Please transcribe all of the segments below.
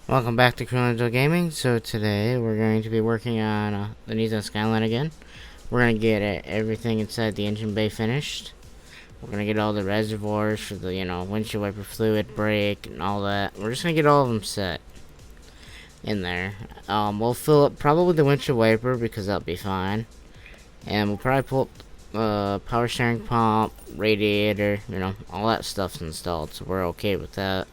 Welcome back to Criminal Gaming. So today we're going to be working on the Nissan Skyline again. We're going to get everything inside the engine bay finished. We're going to get all the reservoirs for the, windshield wiper fluid, brake, and all that. We're just going to get all of them set in there. We'll fill up probably the windshield wiper because that'll be fine. And we'll probably pull up power steering pump, radiator, all that stuff's installed. So we're okay with that.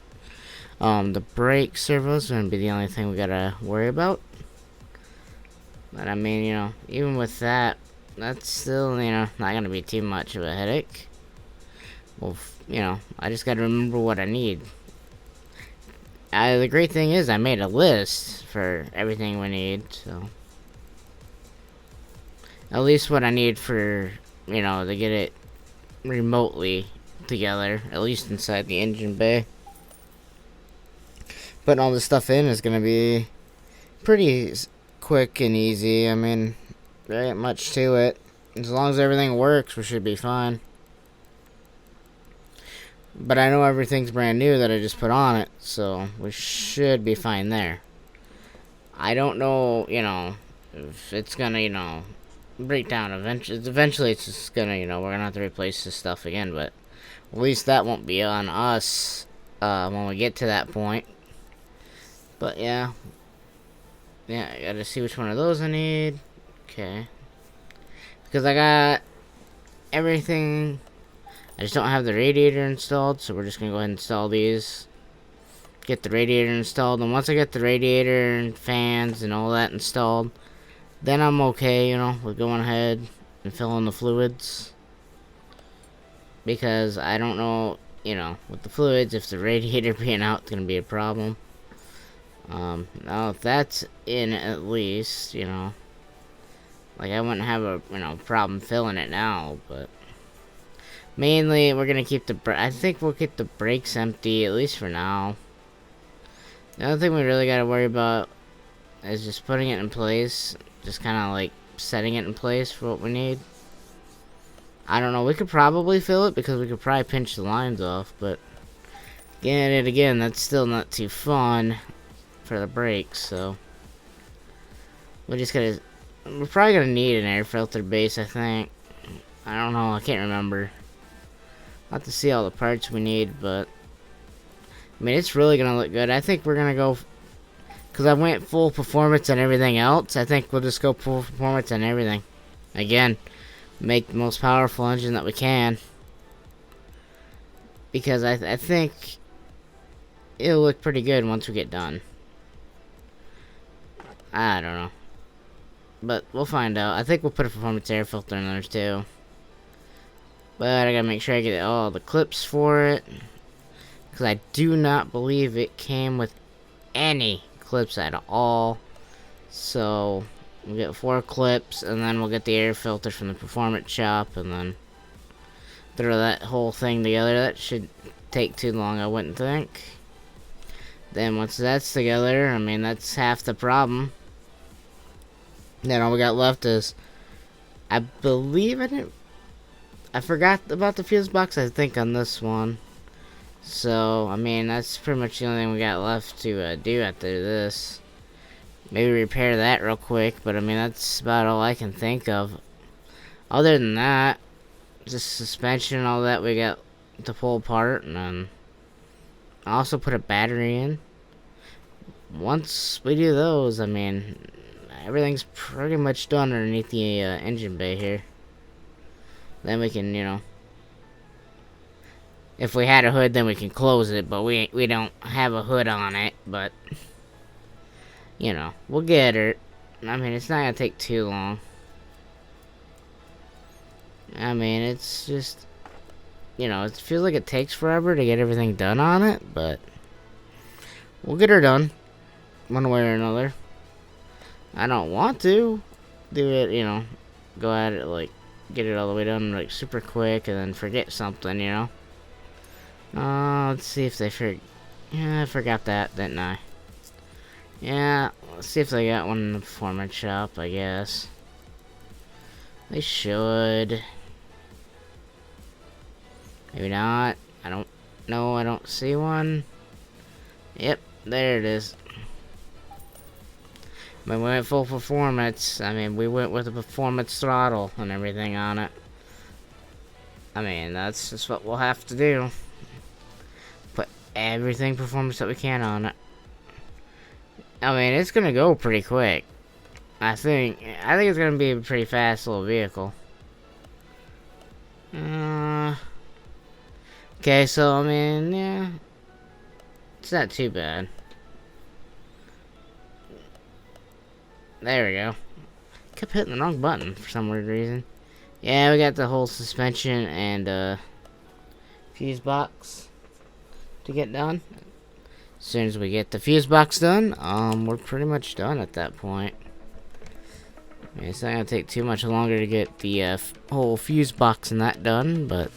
The brake servo's gonna be the only thing we gotta worry about. But I mean, even with that, that's still, not gonna be too much of a headache. Well, I just gotta remember what I need. The great thing is I made a list for everything we need, so. At least what I need for, to get it remotely together, at least inside the engine bay. Putting all this stuff in is going to be pretty quick and easy. I mean, there ain't much to it. As long as everything works, we should be fine. But I know everything's brand new that I just put on it, so we should be fine there. I don't know, if it's going to, break down eventually. Eventually, it's just going to, we're going to have to replace this stuff again, but at least that won't be on us when we get to that point. But yeah, I gotta see which one of those I need. Okay, because I got everything. I just don't have the radiator installed, so we're just gonna go ahead and install these. Get the radiator installed, and once I get the radiator and fans and all that installed, then I'm okay, with going ahead and filling the fluids. Because I don't know, with the fluids, if the radiator being out, it's gonna be a problem. Now if that's in at least, like I wouldn't have a, problem filling it now, but mainly we're gonna keep I think we'll keep the brakes empty, at least for now. The other thing we really gotta worry about is just putting it in place, just kinda like setting it in place for what we need. I don't know, we could probably fill it because we could probably pinch the lines off, but getting it again, that's still not too fun for the brakes, so we're probably gonna need an air filter base, I think. I don't know, I can't remember. I'll have to see all the parts we need, but I mean, it's really gonna look good. I think we're gonna go, because I went full performance and everything else, I think we'll just go full performance and everything. Again, make the most powerful engine that we can, because I think it'll look pretty good once we get done. I don't know, but we'll find out. I think we'll put a performance air filter in there too, but I gotta make sure I get all the clips for it, because I do not believe it came with any clips at all. So we'll get 4 clips, and then we'll get the air filter from the performance shop, and then throw that whole thing together. That should take too long, I wouldn't think. Then once that's together, I mean, that's half the problem. Then all we got left is, I believe I forgot about the fuse box, I think, on this one. So, I mean, that's pretty much the only thing we got left to do after this. Maybe repair that real quick, but I mean, that's about all I can think of. Other than that, just suspension and all that we got to pull apart, and then I also put a battery in. Once we do those, I mean, everything's pretty much done underneath the engine bay here. Then we can, if we had a hood, then we can close it, but we don't have a hood on it, but, we'll get it. I mean, it's not gonna take too long. I mean, it's just, it feels like it takes forever to get everything done on it, but we'll get her done, one way or another. I don't want to do it, go at it, like, get it all the way done, like, super quick, and then forget something, let's see if they yeah, I forgot that, didn't I? Yeah, let's see if they got one in the performance shop, I guess. They should. Maybe not. I don't know, I don't see one. Yep, there it is. I mean, we went full performance. I mean, we went with a performance throttle and everything on it. I mean, that's just what we'll have to do. Put everything performance that we can on it. I mean, it's gonna go pretty quick. I think it's gonna be a pretty fast little vehicle. Okay, so I mean, yeah, it's not too bad. There we go. Kept hitting the wrong button for some weird reason. Yeah, we got the whole suspension and fuse box to get done. As soon as we get the fuse box done, we're pretty much done at that point. I mean, it's not gonna take too much longer to get the whole fuse box and that done, but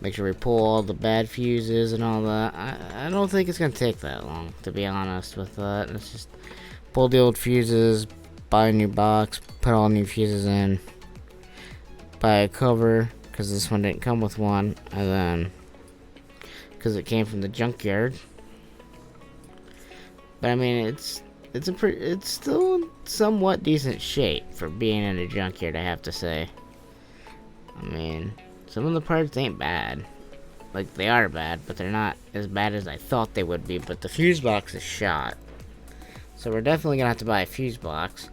make sure we pull all the bad fuses and all that. I don't think it's gonna take that long, to be honest with that. Let's just pull the old fuses, buy a new box, put all new fuses in, buy a cover, because this one didn't come with one, and then, because it came from the junkyard. But I mean, it's still in somewhat decent shape for being in a junkyard, I have to say. I mean, some of the parts ain't bad. Like, they are bad, but they're not as bad as I thought they would be. But the fuse box is shot, so we're definitely gonna have to buy a fuse box.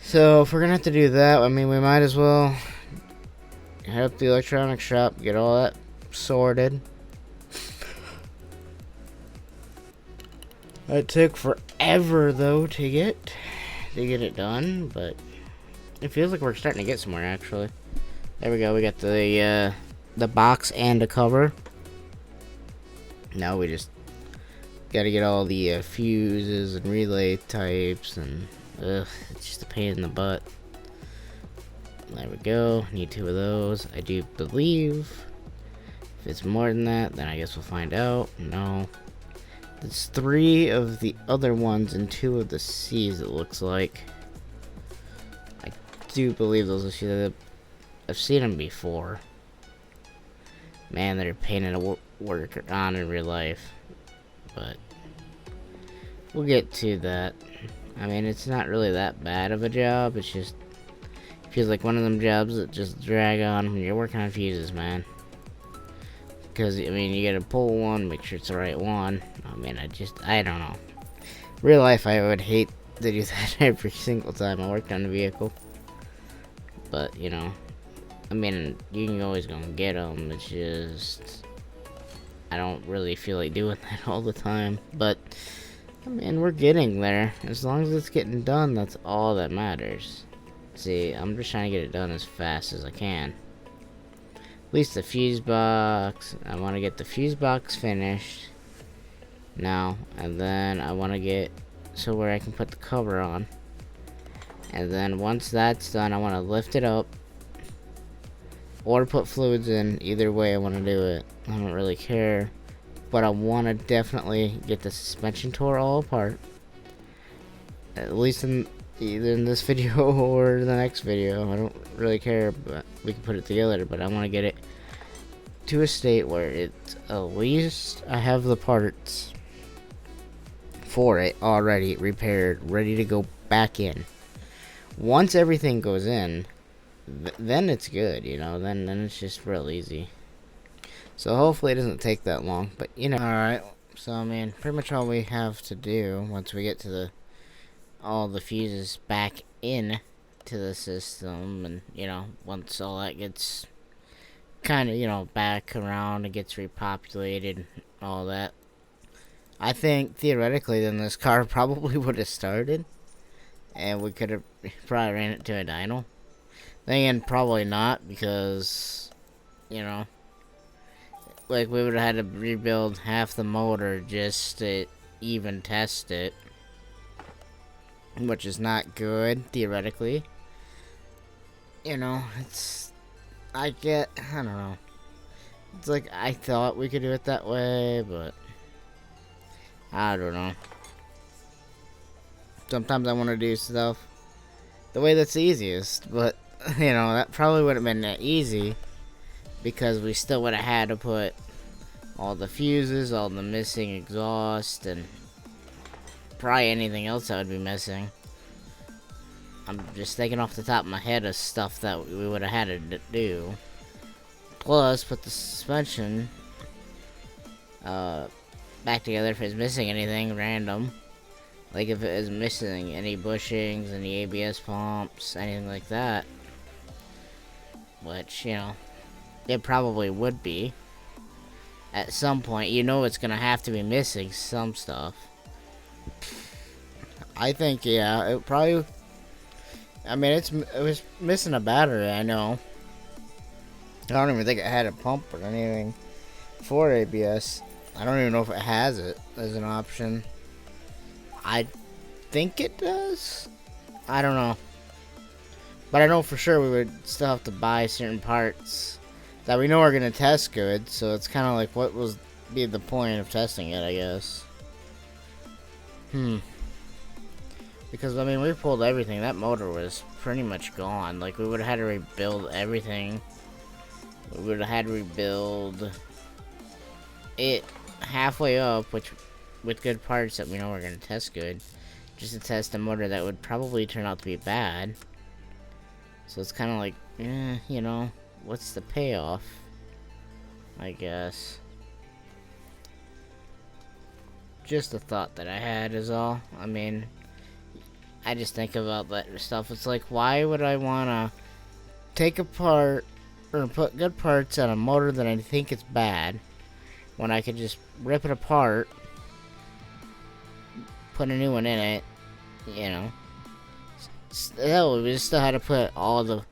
So if we're gonna have to do that, I mean, we might as well head up to the electronics shop, get all that sorted. It took forever though to get it done, but it feels like we're starting to get somewhere actually. There we go. We got the box and the cover. Now we just got to get all the fuses and relay types, and it's just a pain in the butt. There we go. Need 2 of those. I do believe if it's more than that, then I guess we'll find out. No. It's 3 of the other ones and 2 of the C's, it looks like. I do believe those are C's. I've seen them before. Man, they're a pain in the work on in real life. But we'll get to that. I mean, it's not really that bad of a job. It's just feels like one of them jobs that just drag on when you're working on fuses, man. Because, I mean, you gotta pull one, make sure it's the right one. I mean, I don't know. Real life, I would hate to do that every single time I worked on a vehicle. But, you know, I mean, you can always go and get them. It's just, I don't really feel like doing that all the time. But, I mean, we're getting there. As long as it's getting done, that's all that matters. See, I'm just trying to get it done as fast as I can. At least the fuse box. I want to get the fuse box finished now, and then I want to get so where I can put the cover on. And then once that's done, I want to lift it up or put fluids in. Either way I want to do it. I don't really care, but I want to definitely get the suspension tore all apart, at least in either in this video or the next video. I don't really care, but we can put it together. But I want to get it to a state where it's at least I have the parts for it already repaired, ready to go back in. Once everything goes in, then it's good, you know. Then it's just real easy. So hopefully it doesn't take that long. But you know, all right. So I mean, pretty much all we have to do once we get to all the fuses back in to the system, and you know, once all that gets kind of, you know, back around, it gets repopulated, all that, I think theoretically then this car probably would have started and we could have probably ran it to a dyno. Then again, probably not, because, you know, like, we would have had to rebuild half the motor just to even test it, which is not good, theoretically. You know, I don't know. It's like, I thought we could do it that way, but I don't know. Sometimes I want to do stuff the way that's easiest, but, you know, that probably wouldn't have been that easy, because we still would have had to put all the fuses, all the missing exhaust, and probably anything else that would be missing. I'm just thinking off the top of my head of stuff that we would have had to do. Plus, put the suspension back together if it's missing anything random. Like if it is missing any bushings, any ABS pumps, anything like that. Which, you know, it probably would be. At some point, you know it's gonna have to be missing some stuff. I think, yeah, it probably... I mean, it was missing a battery, I know. I don't even think it had a pump or anything for ABS. I don't even know if it has it as an option. I think it does. I don't know. But I know for sure we would still have to buy certain parts that we know are going to test good. So it's kind of like, what was be the point of testing it, I guess. Because, I mean, we pulled everything. That motor was pretty much gone. Like, we would have had to rebuild everything. We would have had to rebuild it halfway up, which with good parts that we know are going to test good. Just to test a motor that would probably turn out to be bad. So it's kind of like, you know, what's the payoff? I guess. Just a thought that I had is all. I mean, I just think about that stuff. It's like, why would I want to take apart or put good parts on a motor that I think is bad when I could just rip it apart, put a new one in it, you know? Hell, we still had to put all the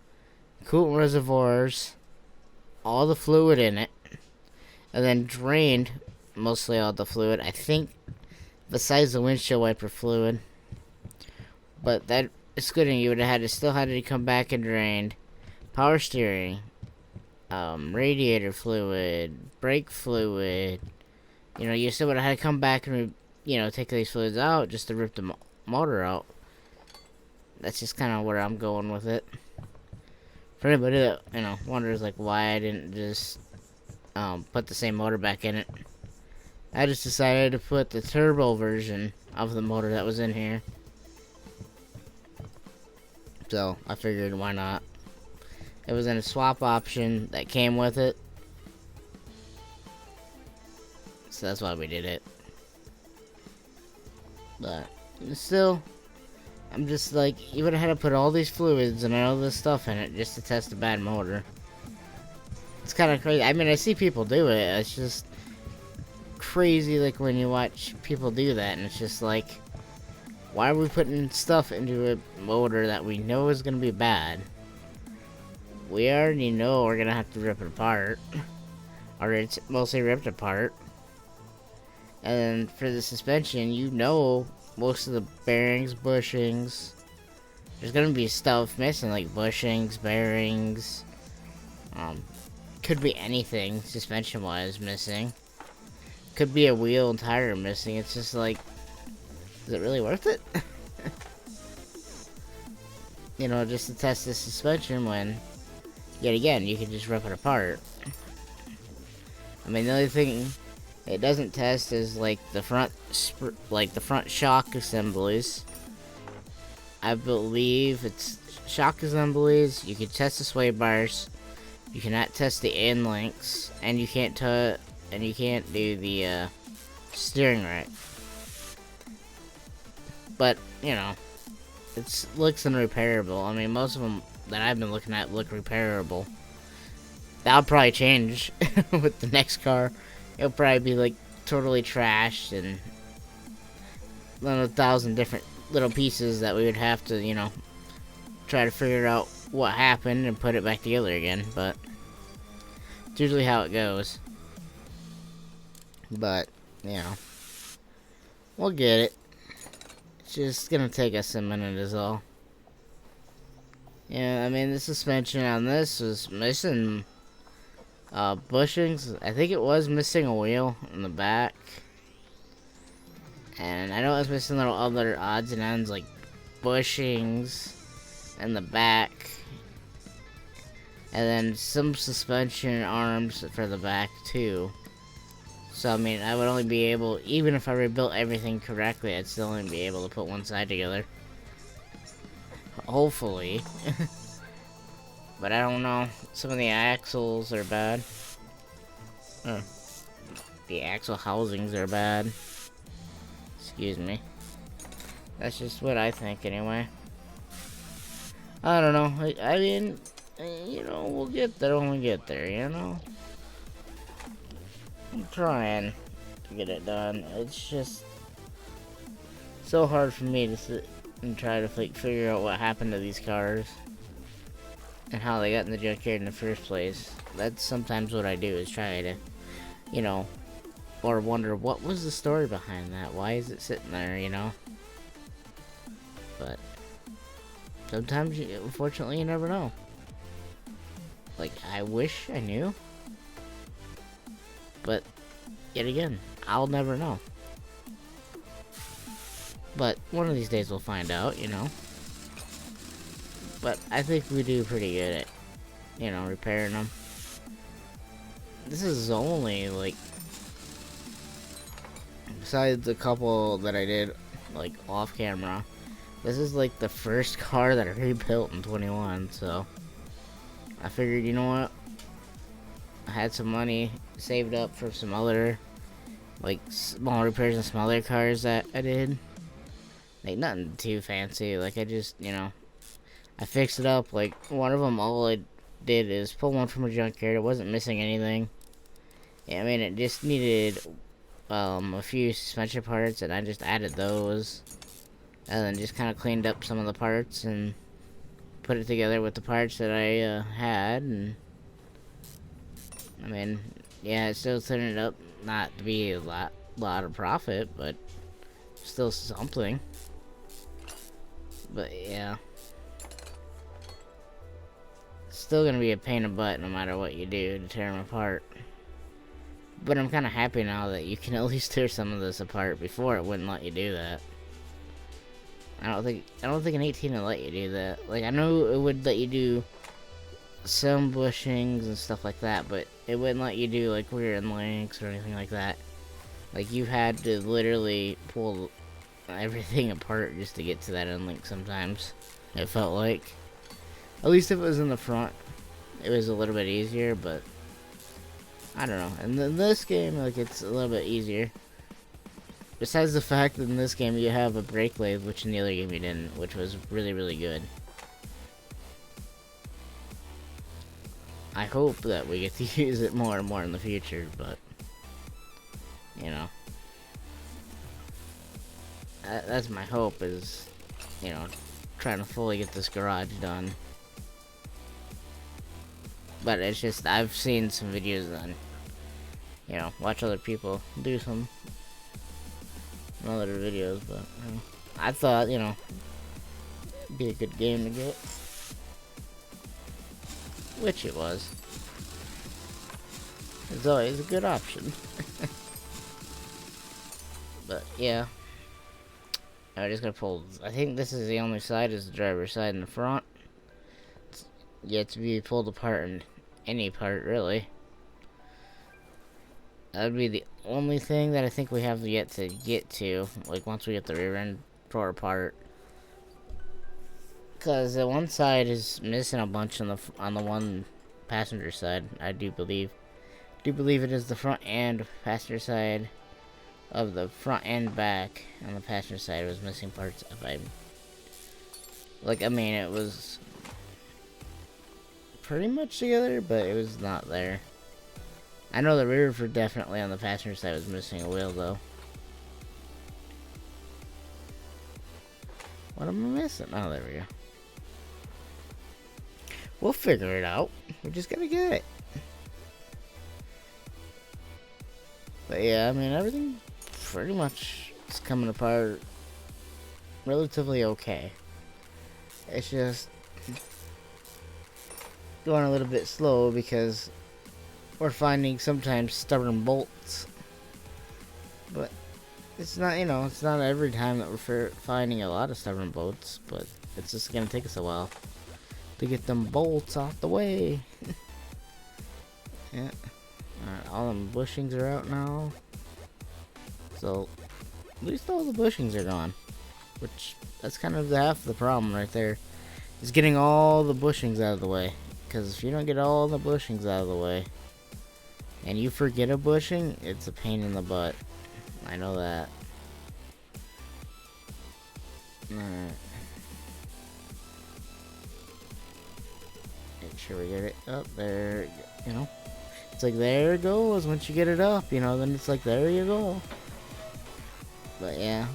coolant reservoirs, all the fluid in it, and then drained mostly all the fluid, I think, besides the windshield wiper fluid. But that is good, and you would have had to still had to come back and drained power steering, radiator fluid, brake fluid. You know, you still would have had to come back and, you know, take these fluids out just to rip the motor out. That's just kind of where I'm going with it. For anybody that, you know, wonders, like, why I didn't just put the same motor back in it, I just decided to put the turbo version of the motor that was in here. So, I figured, why not? It was in a swap option that came with it. So that's why we did it. But, still, I'm just like, you would have had to put all these fluids and all this stuff in it just to test a bad motor. It's kind of crazy. I mean, I see people do it. It's just crazy, like, when you watch people do that, and it's just like, why are we putting stuff into a motor that we know is going to be bad? We already know we're going to have to rip it apart. Or it's mostly ripped apart. And then for the suspension, you know most of the bearings, bushings. There's going to be stuff missing, like bushings, bearings. Could be anything, suspension-wise, missing. Could be a wheel and tire missing. It's just like, is it really worth it? You know, just to test the suspension when, yet again, you can just rip it apart. I mean, the only thing it doesn't test is like the front, shock assemblies. I believe it's shock assemblies. You can test the sway bars. You cannot test the end links, and you can't do the steering rack. But, you know, it looks unrepairable. I mean, most of them that I've been looking at look repairable. That'll probably change with the next car. It'll probably be, like, totally trashed and 1,000 different little pieces that we would have to, you know, try to figure out what happened and put it back together again. But it's usually how it goes. But, you know, we'll get it. It's just gonna take us a minute is all. Yeah, I mean, the suspension on this was missing bushings. I think it was missing a wheel in the back. And I know it was missing little other odds and ends like bushings in the back. And then some suspension arms for the back too. So, I mean, I would only be able, even if I rebuilt everything correctly, I'd still only be able to put one side together. Hopefully. But I don't know. Some of the axles are bad. The axle housings are bad. Excuse me. That's just what I think, anyway. I don't know. I mean, you know, we'll get there when we get there, you know? I'm trying to get it done. It's just so hard for me to sit and try to like figure out what happened to these cars and how they got in the junkyard in the first place. That's sometimes what I do, is try to, you know, or wonder what was the story behind that. Why is it sitting there, you know? But sometimes, unfortunately, you never know. Like, I wish I knew. But, yet again, I'll never know. But, one of these days we'll find out, you know. But, I think we do pretty good at, you know, repairing them. This is only, like, besides a couple that I did, like, off camera, this is, like, the first car that I rebuilt in 21, so I figured, you know what? I had some money saved up for some other, like, small repairs on some other cars that I did. Like, nothing too fancy. Like, I just, you know, I fixed it up. Like, one of them, all I did is pull one from a junkyard. It wasn't missing anything. Yeah, I mean, it just needed a few suspension parts, and I just added those. And then just kind of cleaned up some of the parts and put it together with the parts that I had. And I mean, yeah, it still turned it up not to be a lot of profit, but still something. But yeah, it's still gonna be a pain in the butt no matter what you do to tear them apart. But I'm kind of happy now that you can at least tear some of this apart. Before, it wouldn't let you do that. I don't think an 18 would let you do that. Like, I know it would let you do some bushings and stuff like that, but it wouldn't let you do, like, rear end links or anything like that. Like, you had to literally pull everything apart just to get to that end link sometimes. It felt like. At least if it was in the front, it was a little bit easier, but I don't know. And in this game, like, it's a little bit easier. Besides the fact that in this game you have a brake lathe, which in the other game you didn't, which was really, really good. I hope that we get to use it more and more in the future, but, you know. That's my hope, is, you know, trying to fully get this garage done. But it's just, I've seen some videos on, you know, watch other people do some other videos, but, you know, I thought, you know, it'd be a good game to get. Which it was. It's always a good option. But, yeah. I'm just gonna pull, I think this is the only side, is the driver's side in the front. It's yet to be pulled apart in any part, really. That would be the only thing that I think we have yet to get to, like, once we get the rear end tore apart. Because the one side is missing a bunch on the one passenger side, I do believe. I do believe it is the front and passenger side of the front and back. On the passenger side was missing parts. If I, like, I mean, it was pretty much together, but it was not there. I know the rear for definitely on the passenger side was missing a wheel, though. What am I missing? Oh, there we go. We'll figure it out. We just gotta get it. But yeah, I mean, everything pretty much is coming apart relatively okay. It's just going a little bit slow because we're finding sometimes stubborn bolts. But it's not, you know, it's not every time that we're finding a lot of stubborn bolts, but it's just gonna take us a while to get them bolts out the way. Yeah. Alright, all them bushings are out now. So, at least all the bushings are gone. Which, that's kind of half the problem right there. Is getting all the bushings out of the way. Because if you don't get all the bushings out of the way, and you forget a bushing, it's a pain in the butt. I know that. Alright. Make sure we get it up there, you know. It's like, there it goes. Once you get it up, you know, then it's like, there you go. But yeah,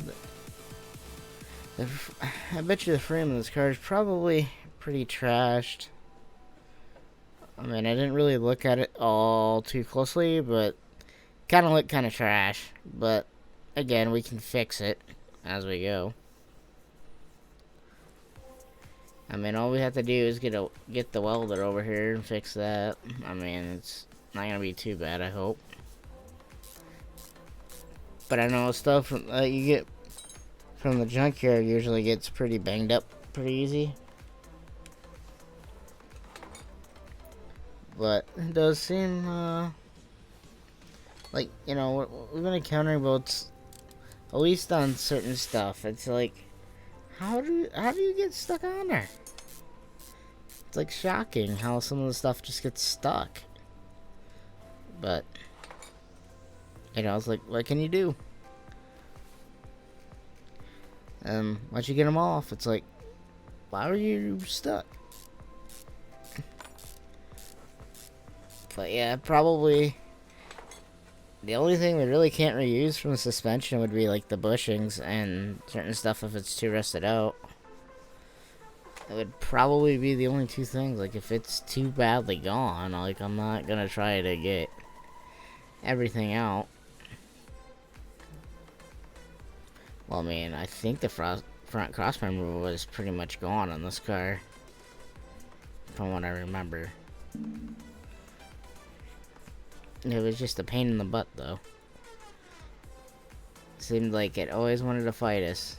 I bet you the frame of this car is probably pretty trashed. I mean, I didn't really look at it all too closely, but kind of looked kind of trash. But again, we can fix it as we go. I mean, all we have to do is get the welder over here and fix that. I mean, it's not gonna be too bad, I hope. But I know stuff that you get from the junkyard usually gets pretty banged up pretty easy. But it does seem like, you know, we've been encountering boats, at least on certain stuff. It's like, how do you get stuck on there? It's like shocking how some of the stuff just gets stuck. But you know, it's like, what can you do? Once you get them off, it's like, why are you stuck? But yeah, probably the only thing we really can't reuse from the suspension would be like the bushings and certain stuff if it's too rusted out. It would probably be the only two things. Like, if it's too badly gone, like, I'm not gonna try to get everything out. Well, I mean, I think the front crossmember was pretty much gone on this car, from what I remember. It was just a pain in the butt, though. Seemed like it always wanted to fight us.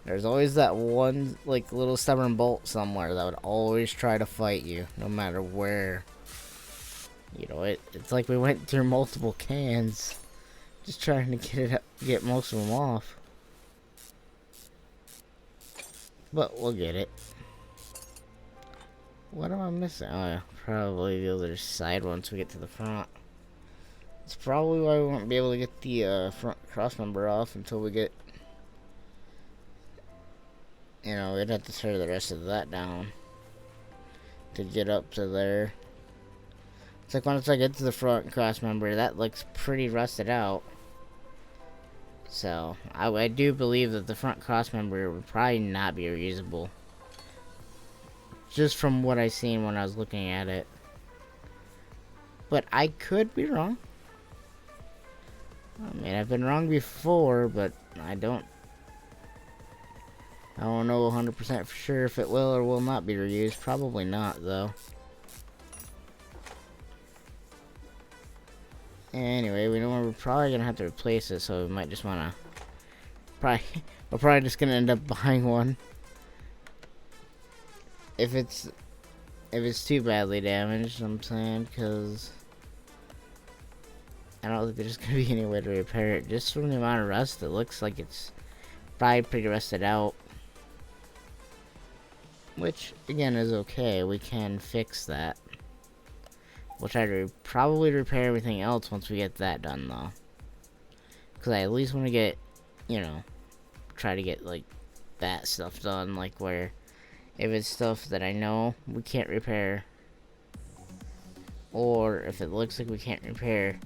There's always that one, like, little stubborn bolt somewhere that would always try to fight you, no matter where. You know, it's like we went through multiple cans, just trying to get most of them off. But we'll get it. What am I missing? Oh, yeah, probably the other side once we get to the front. It's probably why we won't be able to get the front crossmember off until we get, you know, we'd have to tear the rest of that down to get up to there. It's like once I get to the front crossmember, that looks pretty rusted out. So, I do believe that the front crossmember would probably not be reusable. Just from what I seen when I was looking at it. But I could be wrong. I mean, I've been wrong before, but I don't know 100% for sure if it will or will not be reused. Probably not, though. Anyway, we know we're probably gonna have to replace it, so we might just wanna we're probably just gonna end up buying one if it's too badly damaged. I'm saying, because I don't think there's gonna be any way to repair it. Just from the amount of rust, it looks like it's probably pretty rusted out. Which, again, is okay. We can fix that. We'll try to probably repair everything else once we get that done, though. Because I at least want to get, you know, try to get, like, that stuff done. Like, where if it's stuff that I know we can't repair, or if it looks like we can't repair,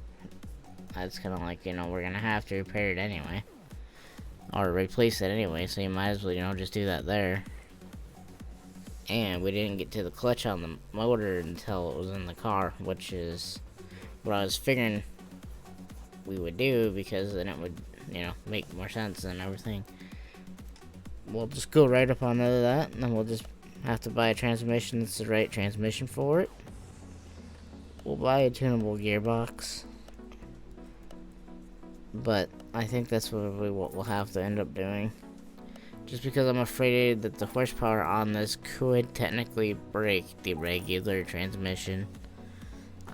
that's kind of like, you know, we're going to have to repair it anyway. Or replace it anyway, so you might as well, you know, just do that there. And we didn't get to the clutch on the motor until it was in the car, which is what I was figuring we would do, because then it would, you know, make more sense and everything. We'll just go right up on that, and then we'll just have to buy a transmission that's the right transmission for it. We'll buy a tunable gearbox. But I think that's what we'll have to end up doing. Just because I'm afraid that the horsepower on this could technically break the regular transmission.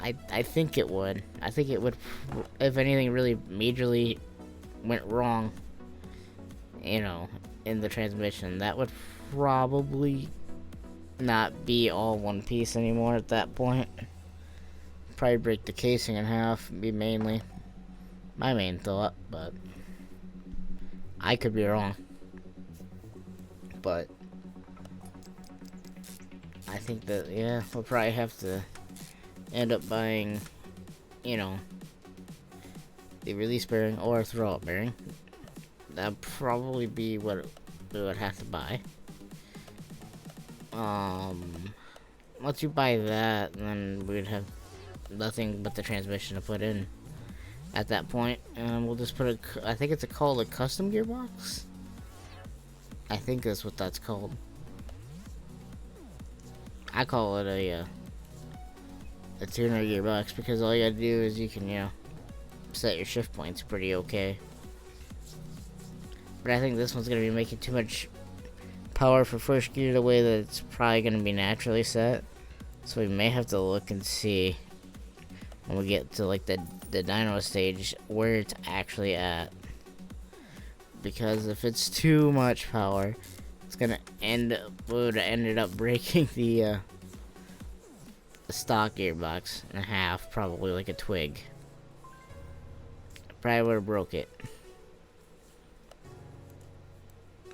I think it would. I think it would, if anything really majorly went wrong, you know, in the transmission, that would probably not be all one piece anymore at that point. Probably break the casing in half, be mainly my main thought, but I could be wrong. But I think that, yeah, we'll probably have to end up buying, you know, the release bearing or throw-out bearing. That'd probably be what we would have to buy. Once you buy that, then we'd have nothing but the transmission to put in at that point. We'll just put I think it's called a custom gearbox. I think that's what that's called. I call it a tuner gearbox because all you gotta do is you can, you know, set your shift points pretty okay. But I think this one's gonna be making too much power for first gear the way that it's probably gonna be naturally set. So we may have to look and see when we get to like the dyno stage where it's actually at. Because if it's too much power, it's gonna would ended up breaking the stock gearbox in half, probably like a twig. Probably would have broke it.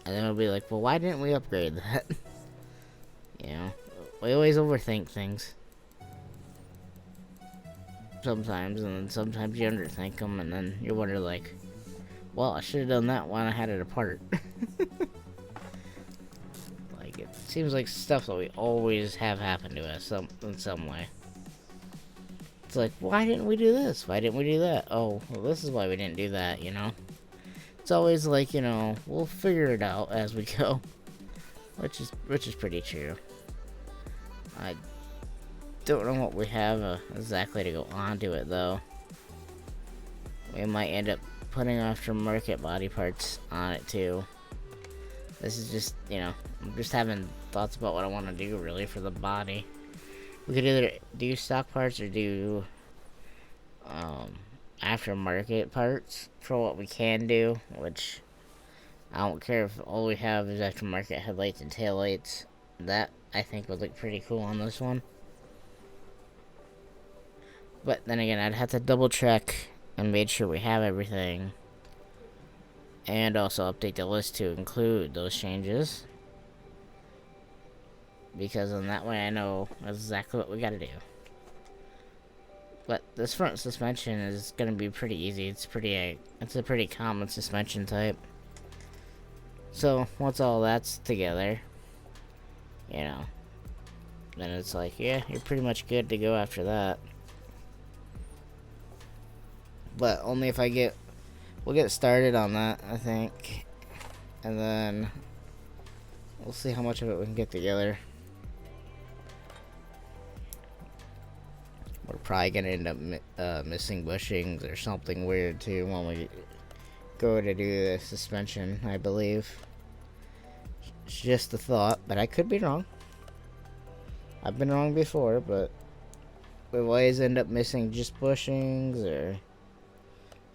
And then it'll be like, well, why didn't we upgrade that? You know, we always overthink things. Sometimes, and then sometimes you underthink them, and then you wonder like, well, I should have done that when I had it apart. Like, it seems like stuff that we always have happen to us in some way. It's like, why didn't we do this? Why didn't we do that? Oh, well, this is why we didn't do that, you know? It's always like, you know, we'll figure it out as we go. Which is pretty true. I don't know what we have exactly to go onto it, though. We might end up putting aftermarket body parts on it, too. This is just, you know, I'm just having thoughts about what I want to do, really, for the body. We could either do stock parts or do aftermarket parts for what we can do, which I don't care if all we have is aftermarket headlights and taillights. That, I think, would look pretty cool on this one. But then again, I'd have to double check and make sure we have everything. And also update the list to include those changes. Because in that way I know exactly what we gotta do. But this front suspension is gonna be pretty easy. It's a pretty common suspension type. So once all that's together, you know, then it's like, yeah, you're pretty much good to go after that. But only if we'll get started on that, I think. And then we'll see how much of it we can get together. We're probably gonna end up missing bushings or something weird too when we go to do the suspension, I believe. It's just a thought, but I could be wrong. I've been wrong before, but we always end up missing just bushings or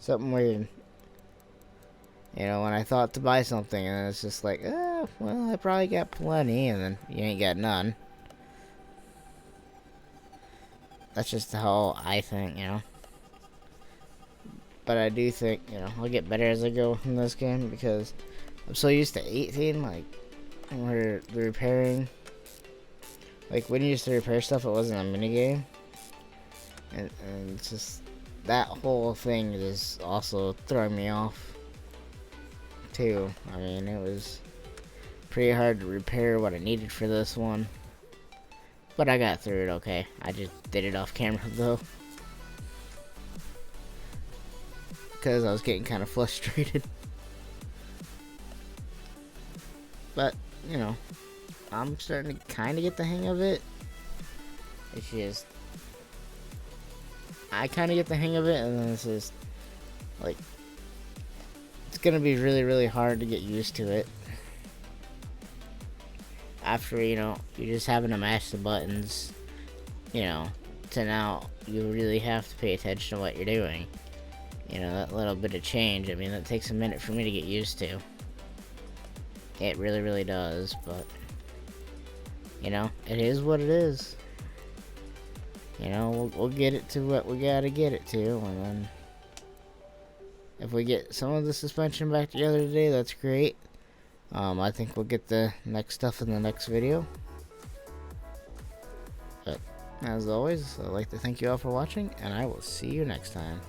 something weird. You know, when I thought to buy something and it's just like, well, I probably got plenty, and then you ain't got none. That's just how I think, you know. But I do think, you know, I'll get better as I go in this game because I'm so used to 18, like, when we're repairing. Like, when you used to repair stuff, it wasn't a minigame. And it's just, that whole thing is also throwing me off, too. I mean, it was pretty hard to repair what I needed for this one. But I got through it okay. I just did it off camera, though. Because I was getting kind of frustrated. But, you know, I'm starting to kind of get the hang of it. It's just, I kind of get the hang of it, and then it's just, like, it's going to be really, really hard to get used to it. After, you know, you're just having to mash the buttons, you know, to now, you really have to pay attention to what you're doing. You know, that little bit of change, I mean, that takes a minute for me to get used to. It really, really does, but, you know, it is what it is. You know, we'll get it to what we gotta get it to, and then if we get some of the suspension back together today, that's great. I think we'll get the next stuff in the next video. But, as always, I'd like to thank you all for watching, and I will see you next time.